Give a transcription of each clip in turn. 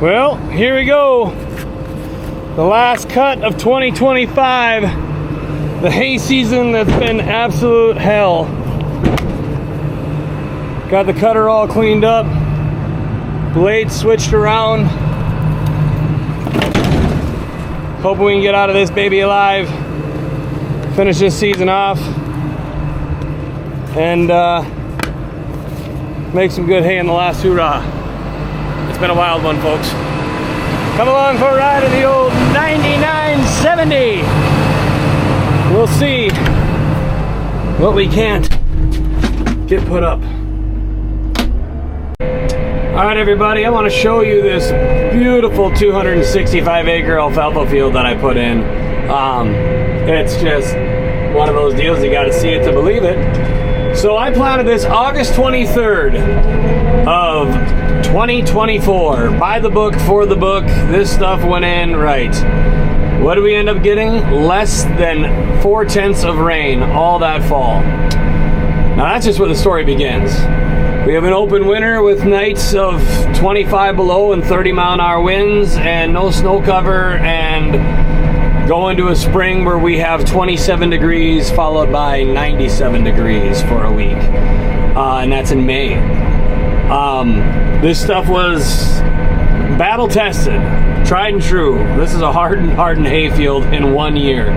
Well, here we go. The last cut of 2025. The hay season that's been absolute hell. Got the cutter all cleaned up. Blades switched around. Hoping we can get out of this baby alive. Finish this season off. And make some good hay in the last hoorah. It's been a wild one, folks. Come along for a ride of the old 9970. We'll see what we can't get put up. All right, everybody, I want to show you this beautiful 265 acre alfalfa field that I put in. It's just one of those deals, you got to see it to believe it. So I planted this August 23rd of 2024. By the book, for the book. This stuff went in right. What do we end up getting? Less than 4/10 of rain all that fall. Now that's just where the story begins. We have an open winter with nights of 25 below and 30 mile an hour winds and no snow cover, and go into a spring where we have 27 degrees followed by 97 degrees for a week. And that's in May. This stuff was battle tested, tried and true. This is a hardened hayfield in 1 year.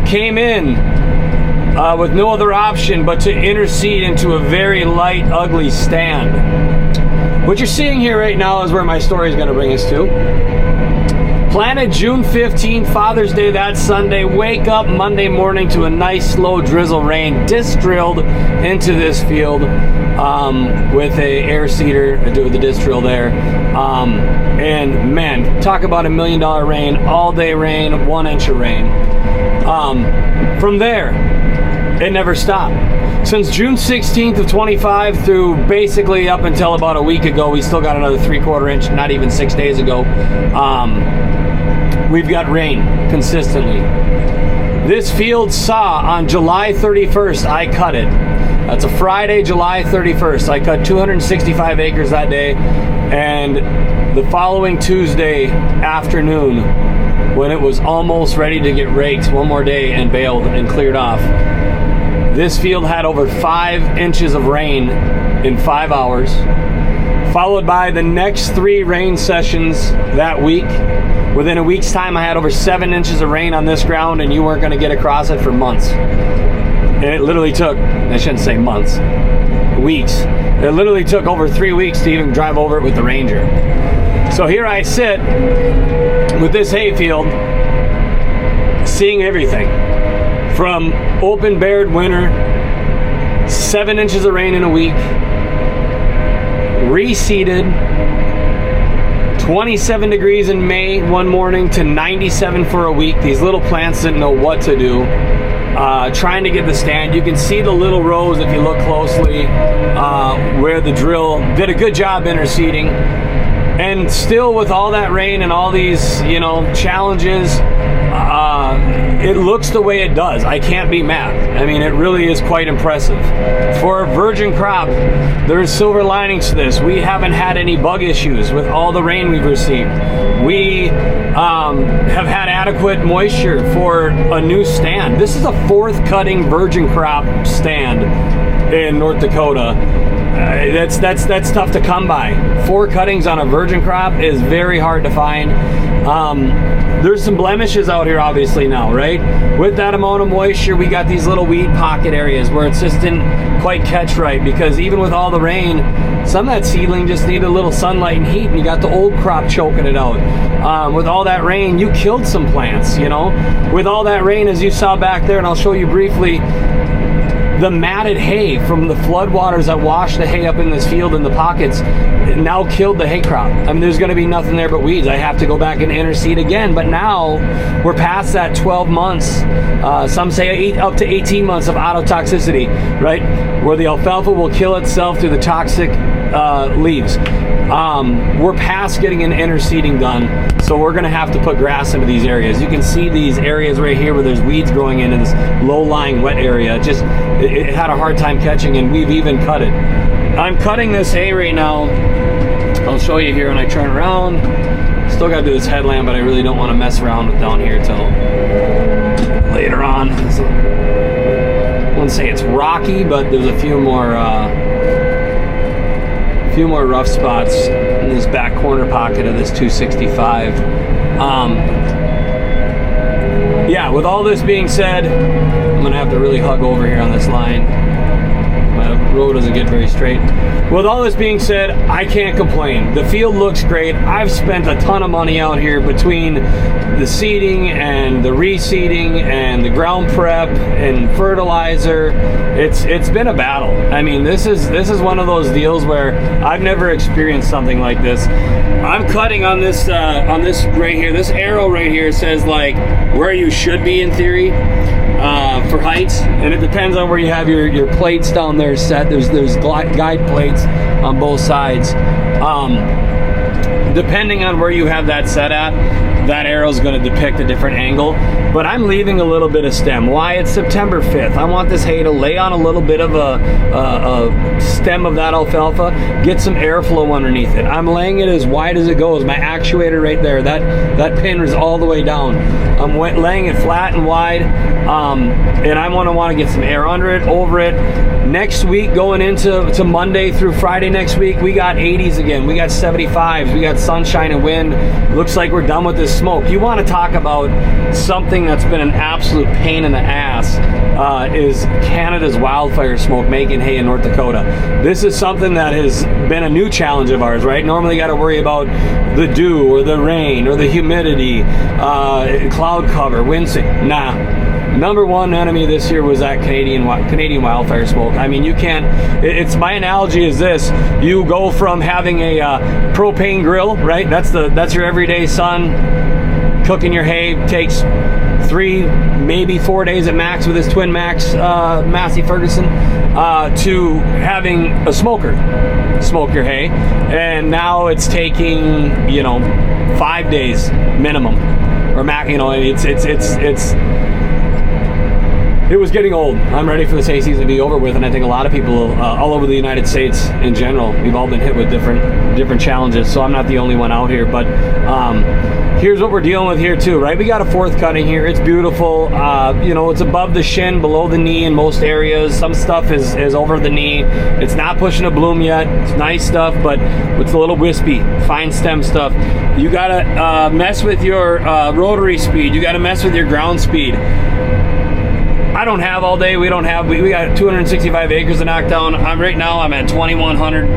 Came in with no other option but to interseed into a very light, ugly stand. What you're seeing here right now is where my story is going to bring us to. Planted June 15, Father's Day that Sunday. Wake up Monday morning to a nice slow drizzle rain. Disc drilled into this field with a air seeder. I do with the disc drill there. And man, talk about $1 million rain, all day rain, 1 inch of rain. From there, it never stopped. Since June 16th of 25 through basically up until about a week ago, we still got another 3/4 inch, not even 6 days ago. We've got rain consistently. This field saw on July 31st, I cut it. That's a Friday, July 31st. I cut 265 acres that day, and the following Tuesday afternoon, when it was almost ready to get raked, one more day and baled and cleared off, this field had over 5 inches of rain in 5 hours, followed by the next 3 rain sessions that week. Within a week's time, I had over 7 inches of rain on this ground, and you weren't going to get across it for months. And it literally took, I shouldn't say months, weeks. It literally took over 3 weeks to even drive over it with the Ranger. So here I sit with this hayfield, seeing everything. From open bared winter, 7 inches of rain in a week, reseeded, 27 degrees in May one morning to 97 for a week. These little plants didn't know what to do. Trying to get the stand. You can see the little rows if you look closely where the drill did a good job interseeding. And still with all that rain and all these, challenges, it looks the way it does. I can't be mad. I mean, it really is quite impressive. For a virgin crop, there's silver linings to this. We haven't had any bug issues with all the rain we've received. We have had adequate moisture for a new stand. This is a 4th cutting virgin crop stand in North Dakota. That's tough to come by. 4 cuttings on a virgin crop is very hard to find. There's some blemishes out here obviously now, right? With that amount of moisture, we got these little weed pocket areas where it just didn't quite catch right, because even with all the rain, some of that seedling just needed a little sunlight and heat, and you got the old crop choking it out. With all that rain, you killed some plants, With all that rain, as you saw back there, and I'll show you briefly, the matted hay from the floodwaters that washed the hay up in this field in the pockets now killed the hay crop. I mean, there's going to be nothing there but weeds. I have to go back and interseed again. But now we're past that 12 months, some say up to 18 months of autotoxicity, right? Where the alfalfa will kill itself through the toxic leaves. We're past getting an interseeding done, so we're going to have to put grass into these areas. You can see these areas right here where there's weeds growing in this low-lying wet area. It had a hard time catching, and we've even cut it. I'm cutting this hay right now I'll show you here when I turn around. Still got to do this headlamp, but I really don't want to mess around with down here till later on. So, I wouldn't say it's rocky, but there's a few more rough spots in this back corner pocket of this 265. Yeah, with all this being said, I'm gonna have to really hug over here on this line. My road doesn't get very straight. With all this being said, I can't complain. The field looks great. I've spent a ton of money out here between the seeding and the reseeding and the ground prep and fertilizer. It's been a battle. I mean, this is one of those deals where I've never experienced something like this. I'm cutting on this right here. This arrow right here says like where you should be in theory. For heights, and it depends on where you have your plates down there set. There's guide plates on both sides. Depending on where you have that set at, that arrow is going to depict a different angle, but I'm leaving a little bit of stem. Why? It's September 5th. I want this hay to lay on a little bit of a stem of that alfalfa, get some airflow underneath it. I'm laying it as wide as it goes. My actuator right there, that pin is all the way down. I'm laying it flat and wide, and I want to get some air under it, over it. Next week, going into Monday through Friday next week, we got 80s again. We got 75s. We got sunshine and wind. Looks like we're done with this smoke. You want to talk about something that's been an absolute pain in the ass, is Canada's wildfire smoke making hay in North Dakota. This is something that has been a new challenge of ours, right? Normally you got to worry about the dew or the rain or the humidity, cloud cover, wind. Nah. Number one enemy this year was that Canadian wildfire smoke. I mean, you can't. It's my analogy is this: you go from having a propane grill, right? That's your everyday sun. Cooking your hay takes 3, maybe 4 days at max with his twin max Massey Ferguson, to having a smoker smoke your hay, and now it's taking 5 days minimum or max. It was getting old. I'm ready for this hay season to be over with, and I think a lot of people all over the United States in general, we've all been hit with different challenges, so I'm not the only one out here. But here's what we're dealing with here too, right? We got a fourth cutting here. It's beautiful. It's above the shin, below the knee in most areas. Some stuff is over the knee. It's not pushing a bloom yet. It's nice stuff, but it's a little wispy, fine stem stuff. You gotta mess with your rotary speed. You gotta mess with your ground speed. I don't have all day. We got 265 acres to knock down. Right now I'm at 2100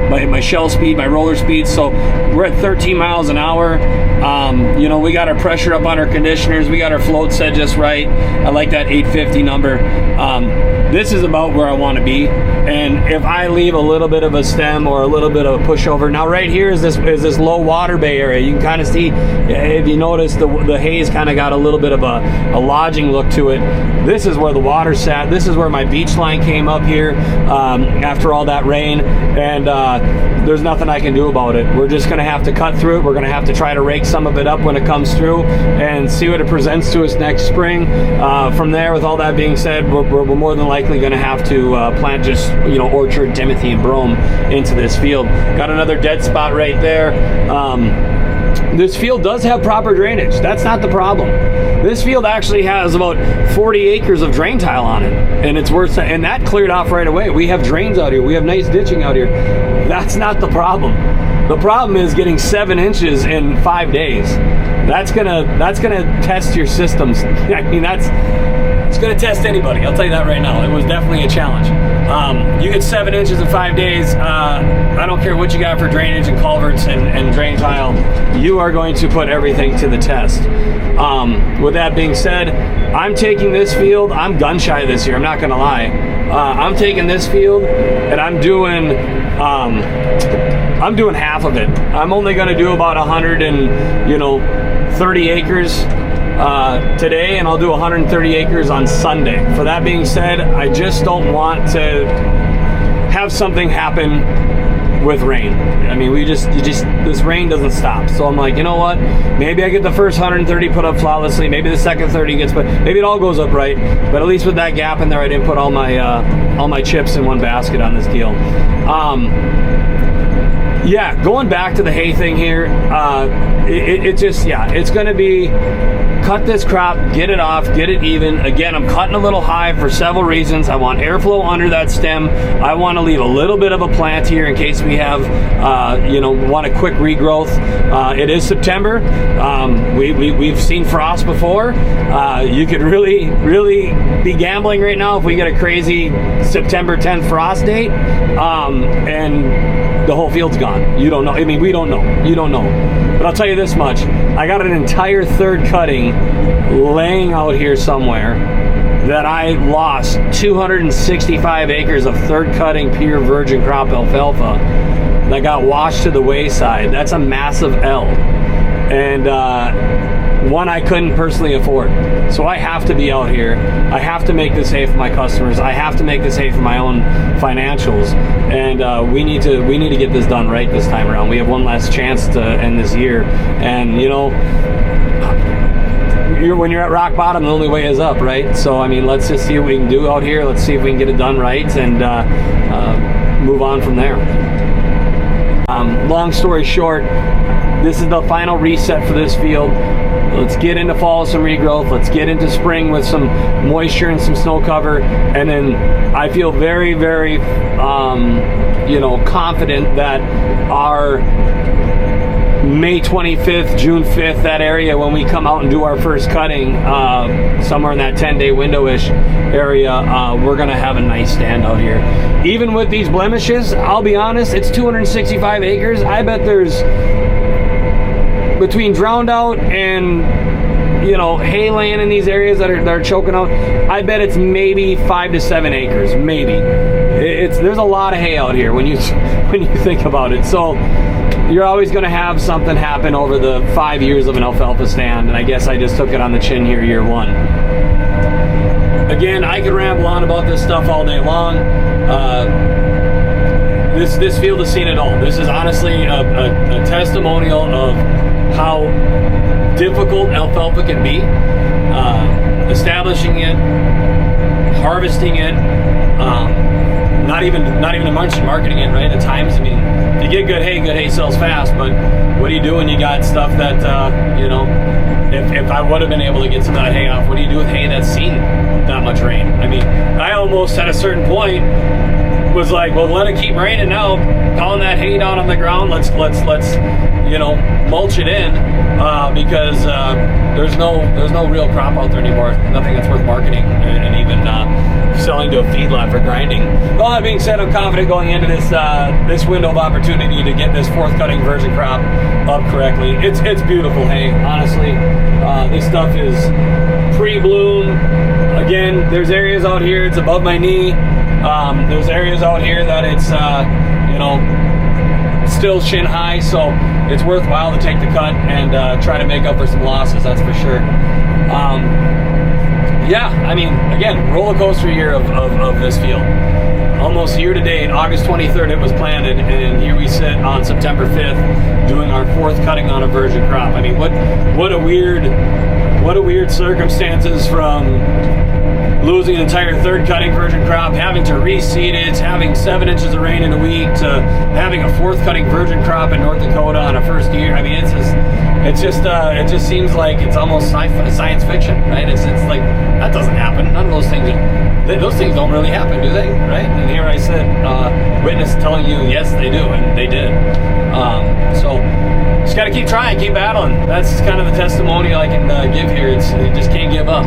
my shell speed, my roller speed. So we're at 13 miles an hour. We got our pressure up on our conditioners. We got our float set just right. I like that 850 number. This is about where I want to be. And if I leave a little bit of a stem or a little bit of a pushover, now right here is this low water bay area. You can kind of see, if you notice, the hay's kind of got a little bit of a lodging look to it. This is where the water sat. This is where my beach line came up here after all that rain, and there's nothing I can do about it. We're just going to have to cut through it. We're going to have to try to rake some of it up when it comes through and see what it presents to us next spring. From there, with all that being said, we're more than likely going to have to plant just orchard, timothy, and brome into this field. Got another dead spot right there. This field does have proper drainage. That's not the problem. This field actually has about 40 acres of drain tile on it, and and that cleared off right away. We have drains out here. We have nice ditching out here. That's not the problem. The problem is getting 7 inches in 5 days. That's gonna test your systems. I mean, it's gonna test anybody. I'll tell you that right now. It was definitely a challenge. You get 7 inches in 5 days. I don't care what you got for drainage and culverts and drain tile. You are going to put everything to the test. With that being said, I'm taking this field. I'm gun shy this year. I'm not gonna lie. I'm taking this field and I'm doing half of it. I'm only gonna do about 130 acres today, and I'll do 130 acres on Sunday. For that being said, I just don't want to have something happen with rain. I mean, this rain doesn't stop. So I'm like, you know what? Maybe I get the first 130 put up flawlessly. Maybe the second 30 gets put. Maybe it all goes up right. But at least with that gap in there, I didn't put all my chips in one basket on this deal. yeah, going back to the hay thing here, it just, yeah, it's going to be cut this crop, get it off, get it even. Again, I'm cutting a little high for several reasons. I want airflow under that stem. I want to leave a little bit of a plant here in case we have, want a quick regrowth. It is September. We've seen frost before. You could really be gambling right now if we get a crazy September 10th frost date, and the whole field's gone. You don't know. I mean, we don't know. You don't know. But I'll tell you this much. I got an entire third cutting laying out here somewhere that I lost 265 acres of third cutting pure virgin crop alfalfa that got washed to the wayside. That's a massive L. And one I couldn't personally afford. So I have to be out here. I have to make this hay for my customers. I have to make this hay for my own financials. And we need to get this done right this time around. We have one last chance to end this year. And when you're at rock bottom, the only way is up, right? So I mean, let's just see what we can do out here. Let's see if we can get it done right and move on from there. Long story short, this is the final reset for this field. Let's get into fall with some regrowth. Let's get into spring with some moisture and some snow cover. And then I feel very, very, confident that our May 25th, June 5th, that area, when we come out and do our first cutting, somewhere in that 10-day window-ish area, we're going to have a nice stand out here. Even with these blemishes, I'll be honest, it's 265 acres. I bet there's, between drowned out and hay laying in these areas that are choking out, I bet it's maybe 5 to 7 acres, maybe. There's a lot of hay out here when you think about it. So you're always going to have something happen over the 5 years of an alfalfa stand, and I guess I just took it on the chin here, year one. Again, I could ramble on about this stuff all day long. This field has seen it all. This is honestly a testimonial of how difficult alfalfa can be. Establishing it, harvesting it, not even marketing it, right? At times, I mean, if you get good hay sells fast, but what do you do when you got stuff that, if I would have been able to get some of that hay off, what do you do with hay that's seen that much rain? I mean, I almost at a certain point was like, well, let it keep raining now, calling that hay down on the ground, let's mulch it in, because there's no real crop out there anymore, nothing that's worth marketing and even selling to a feedlot for grinding. All that being said, I'm confident going into this window of opportunity to get this fourth cutting virgin crop up correctly. It's beautiful hay, honestly. This stuff is pre-bloom. Again, there's areas out here it's above my knee. There's areas out here that it's still shin high, so it's worthwhile to take the cut and try to make up for some losses, that's for sure. Yeah, I mean, again, roller coaster year of this field. Almost year to date, August 23rd it was planted, and here we sit on September 5th doing our fourth cutting on a virgin crop. I mean, what a weird circumstances, from losing an entire third cutting virgin crop, having to reseed it, having 7 inches of rain in a week, to having a fourth cutting virgin crop in North Dakota on a first year. I mean, it just seems like it's almost science fiction, right? It's like, that doesn't happen. None of those things don't really happen, do they? Right? And here I sit, witness telling you, yes, they do, and they did. So just got to keep trying, keep battling. That's kind of the testimonial I can give here. You just can't give up.